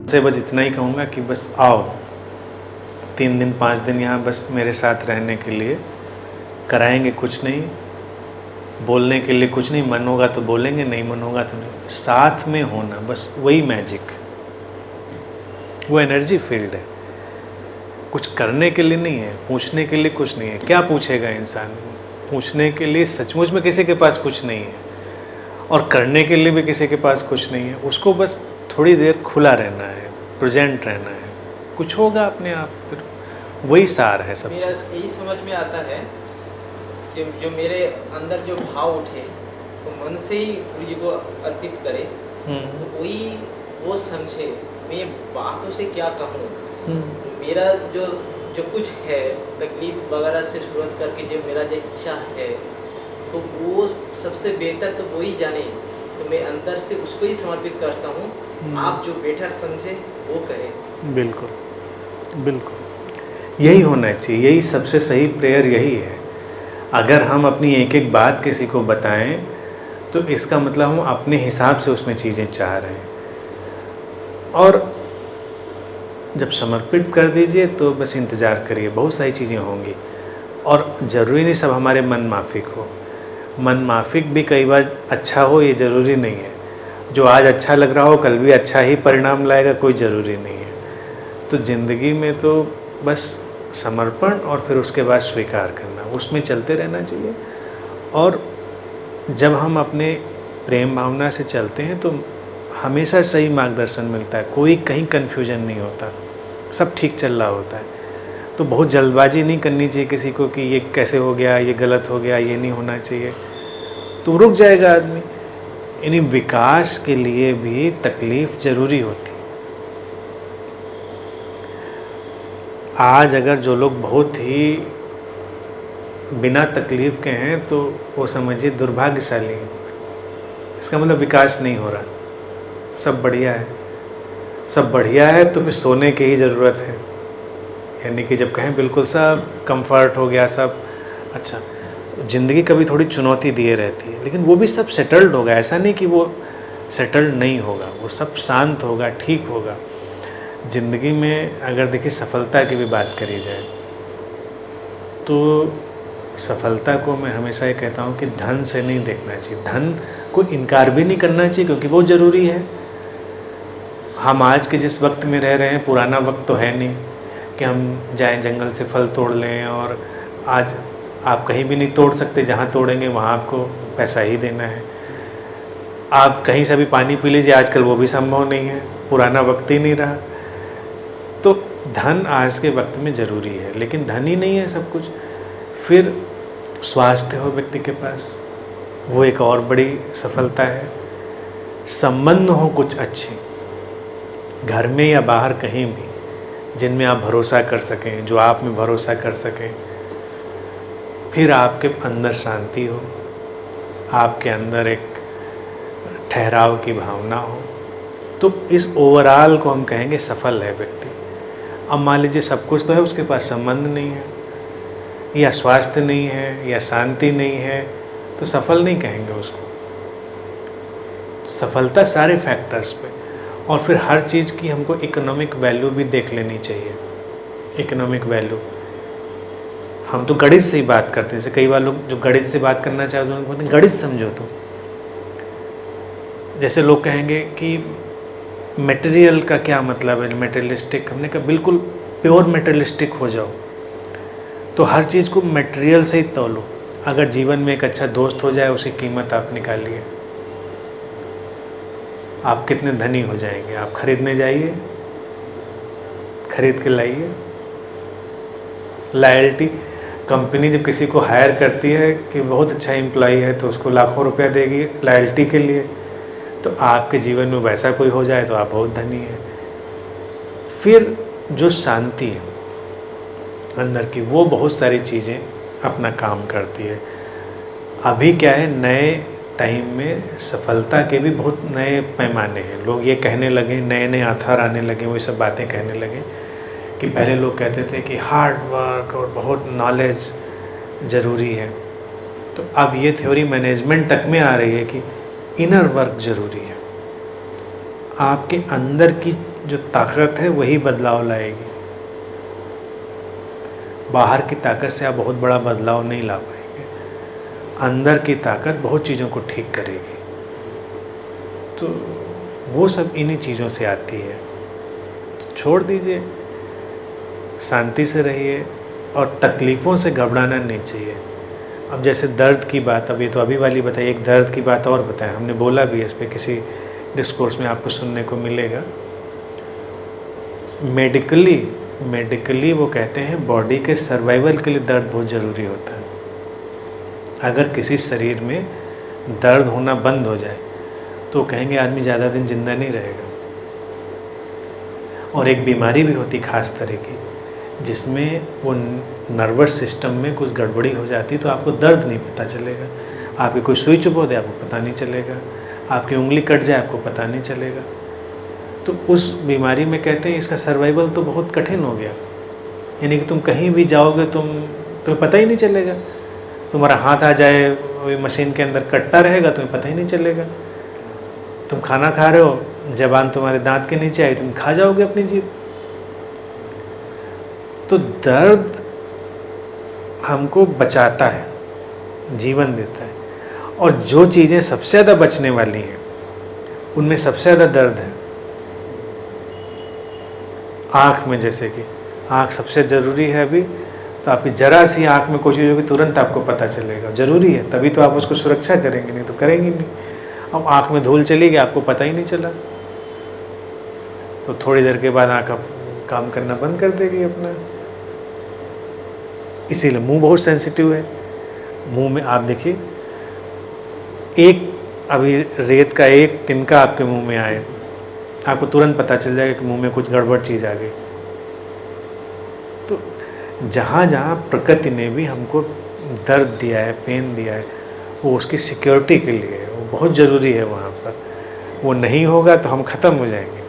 उनसे बस इतना ही कहूँगा कि बस आओ 3 दिन 5 दिन यहाँ बस मेरे साथ रहने के लिए, कराएंगे कुछ नहीं, बोलने के लिए कुछ नहीं, मन होगा तो बोलेंगे, नहीं मन होगा तो नहीं, साथ में होना, बस वही मैजिक, वो एनर्जी फील्ड है। कुछ करने के लिए नहीं है, पूछने के लिए कुछ नहीं है। क्या पूछेगा इंसान? पूछने के लिए सचमुच में किसी के पास कुछ नहीं है, और करने के लिए भी किसी के पास कुछ नहीं है। उसको बस थोड़ी देर खुला रहना है, प्रेजेंट रहना है, कुछ होगा अपने आप। फिर वही सार है सब मेरा चीज़। यही समझ में आता है कि जो मेरे अंदर जो भाव उठे तो मन से ही गुरु जी को अर्पित करे, तो वही वो समझे। मैं बातों से क्या कहूँ, मेरा जो जो कुछ है तकलीफ वगैरह से शुरुआत करके जो मेरा जो इच्छा है, तो वो सबसे बेहतर तो वो ही जाने। तो मैं अंदर से उसको ही समर्पित करता हूँ। आप जो बेटर समझे वो करें। बिल्कुल बिल्कुल, यही होना चाहिए, यही सबसे सही प्रेयर यही है। अगर हम अपनी एक एक बात किसी को बताएं तो इसका मतलब हम अपने हिसाब से उसमें चीज़ें चाह रहे हैं। और जब समर्पित कर दीजिए तो बस इंतज़ार करिए, बहुत सारी चीज़ें होंगी। और ज़रूरी नहीं सब हमारे मन माफिक हो, मन माफिक भी कई बार अच्छा हो, ये ज़रूरी नहीं है। जो आज अच्छा लग रहा हो कल भी अच्छा ही परिणाम लाएगा, कोई ज़रूरी नहीं है। तो ज़िंदगी में तो बस समर्पण और फिर उसके बाद स्वीकार करना, उसमें चलते रहना चाहिए। और जब हम अपने प्रेम भावना से चलते हैं तो हमेशा सही मार्गदर्शन मिलता है, कोई कहीं कन्फ्यूजन नहीं होता, सब ठीक चल रहा होता है। तो बहुत जल्दबाजी नहीं करनी चाहिए किसी को कि ये कैसे हो गया, ये गलत हो गया, ये नहीं होना चाहिए, तो रुक जाएगा आदमी। यानी विकास के लिए भी तकलीफ ज़रूरी होती है। आज अगर जो लोग बहुत ही बिना तकलीफ़ के हैं तो वो समझिए दुर्भाग्यशाली हैं। इसका मतलब विकास नहीं हो रहा, सब बढ़िया है। सब बढ़िया है तो फिर सोने की ही ज़रूरत है। यानी कि जब कहें बिल्कुल सब कंफर्ट हो गया, सब अच्छा, ज़िंदगी कभी थोड़ी चुनौती दिए रहती है, लेकिन वो भी सब सेटल्ड होगा। ऐसा नहीं कि वो सेटल्ड नहीं होगा, वो सब शांत होगा, ठीक होगा। ज़िंदगी में अगर देखिए सफलता की भी बात करी जाए तो सफलता को मैं हमेशा ये कहता हूँ कि धन से नहीं देखना चाहिए। धन को इनकार भी नहीं करना चाहिए क्योंकि वो ज़रूरी है। हम आज के जिस वक्त में रह रहे हैं, पुराना वक्त तो है नहीं कि हम जाएं जंगल से फल तोड़ लें। और आज आप कहीं भी नहीं तोड़ सकते, जहाँ तोड़ेंगे वहाँ आपको पैसा ही देना है। आप कहीं से भी पानी पी लीजिए, आजकल वो भी संभव नहीं है, पुराना वक्त ही नहीं रहा। तो धन आज के वक्त में ज़रूरी है, लेकिन धन ही नहीं है सब कुछ। फिर स्वास्थ्य हो व्यक्ति के पास, वो एक और बड़ी सफलता है। संबंध हो कुछ अच्छे, घर में या बाहर कहीं भी, जिनमें आप भरोसा कर सकें, जो आप में भरोसा कर सकें। फिर आपके अंदर शांति हो, आपके अंदर एक ठहराव की भावना हो, तो इस ओवरऑल को हम कहेंगे सफल है व्यक्ति। अब मान लीजिए सब कुछ तो है, उसके पास संबंध नहीं है, या स्वास्थ्य नहीं है, या शांति नहीं है, तो सफल नहीं कहेंगे उसको। सफलता सारे फैक्टर्स पे। और फिर हर चीज़ की हमको इकोनॉमिक वैल्यू भी देख लेनी चाहिए। इकोनॉमिक वैल्यू, हम तो गणित से ही बात करते हैं। जैसे कई बार लोग जो गणित से बात करना चाहते हैं उनको बोलते हैं गणित समझो। तो जैसे लोग कहेंगे कि मटेरियल का क्या मतलब है, मटेरियलिस्टिक। हमने कहा बिल्कुल प्योर मटेरियलिस्टिक हो जाओ, तो हर चीज़ को मटेरियल से ही तोलो। अगर जीवन में एक अच्छा दोस्त हो जाए, उसकी कीमत आप निकालिए, आप कितने धनी हो जाएंगे। आप खरीदने जाइए, खरीद के लाइए। लॉयल्टी, कंपनी जब किसी को हायर करती है कि बहुत अच्छा एम्प्लॉई है तो उसको लाखों रुपया देगी लॉयल्टी के लिए। तो आपके जीवन में वैसा कोई हो जाए तो आप बहुत धनी हैं। फिर जो शांति है अंदर की, वो बहुत सारी चीज़ें अपना काम करती है। अभी क्या है, नए टाइम में सफलता के भी बहुत नए पैमाने हैं। लोग ये कहने लगे, नए नए आथार आने लगे, वो सब बातें कहने लगे कि पहले लोग कहते थे कि हार्ड वर्क और बहुत नॉलेज ज़रूरी है। तो अब ये थ्योरी मैनेजमेंट तक में आ रही है कि इनर वर्क ज़रूरी है। आपके अंदर की जो ताकत है वही बदलाव लाएगी। बाहर की ताकत से आप बहुत बड़ा बदलाव नहीं ला पाएंगे। अंदर की ताकत बहुत चीज़ों को ठीक करेगी। तो वो सब इन्हीं चीज़ों से आती है। तो छोड़ दीजिए, शांति से रहिए और तकलीफ़ों से घबराना नहीं चाहिए। अब जैसे दर्द की बात, अब ये तो अभी वाली बताई, एक दर्द की बात और बताएं, हमने बोला भी इस पर किसी डिस्कोर्स में, आपको सुनने को मिलेगा। मेडिकली वो कहते हैं बॉडी के सर्वाइवल के लिए दर्द बहुत ज़रूरी होता है। अगर किसी शरीर में दर्द होना बंद हो जाए तो कहेंगे आदमी ज़्यादा दिन जिंदा नहीं रहेगा। और एक बीमारी भी होती खास तरह की जिसमें वो नर्वस सिस्टम में कुछ गड़बड़ी हो जाती, तो आपको दर्द नहीं पता चलेगा। आपकी कोई सुई चुभ हो जाए आपको पता नहीं चलेगा, आपकी उंगली कट जाए आपको पता नहीं चलेगा। तो उस बीमारी में कहते हैं इसका सर्वाइवल तो बहुत कठिन हो गया। यानी कि तुम कहीं भी जाओगे तुम्हें पता ही नहीं चलेगा। तुम्हारा हाथ आ जाए वही मशीन के अंदर कटता रहेगा, तुम्हें पता ही नहीं चलेगा। तुम खाना खा रहे हो, ज़बान तुम्हारे दांत के नीचे आई, तुम खा जाओगे अपनी जीभ। तो दर्द हमको बचाता है, जीवन देता है। और जो चीज़ें सबसे ज़्यादा बचने वाली हैं उनमें सबसे ज़्यादा दर्द है। आँख में, जैसे कि आँख सबसे ज़रूरी है अभी, तो आपकी ज़रा सी आँख में कोई चीज़ होगी तुरंत आपको पता चलेगा, ज़रूरी है, तभी तो आप उसको सुरक्षा करेंगे, नहीं तो करेंगे नहीं। अब आँख में धूल चली गई, आपको पता ही नहीं चला, तो थोड़ी देर के बाद आँख काम करना बंद कर देगी अपना। इसीलिए मुंह बहुत सेंसिटिव है। मुंह में आप देखिए, एक अभी रेत का एक तिनका आपके मुंह में आए, आपको तुरंत पता चल जाएगा कि मुंह में कुछ गड़बड़ चीज़ आ गई। तो जहाँ जहाँ प्रकृति ने भी हमको दर्द दिया है, पेन दिया है, वो उसकी सिक्योरिटी के लिए है, वो बहुत ज़रूरी है वहाँ पर। वो नहीं होगा तो हम ख़त्म हो जाएंगे।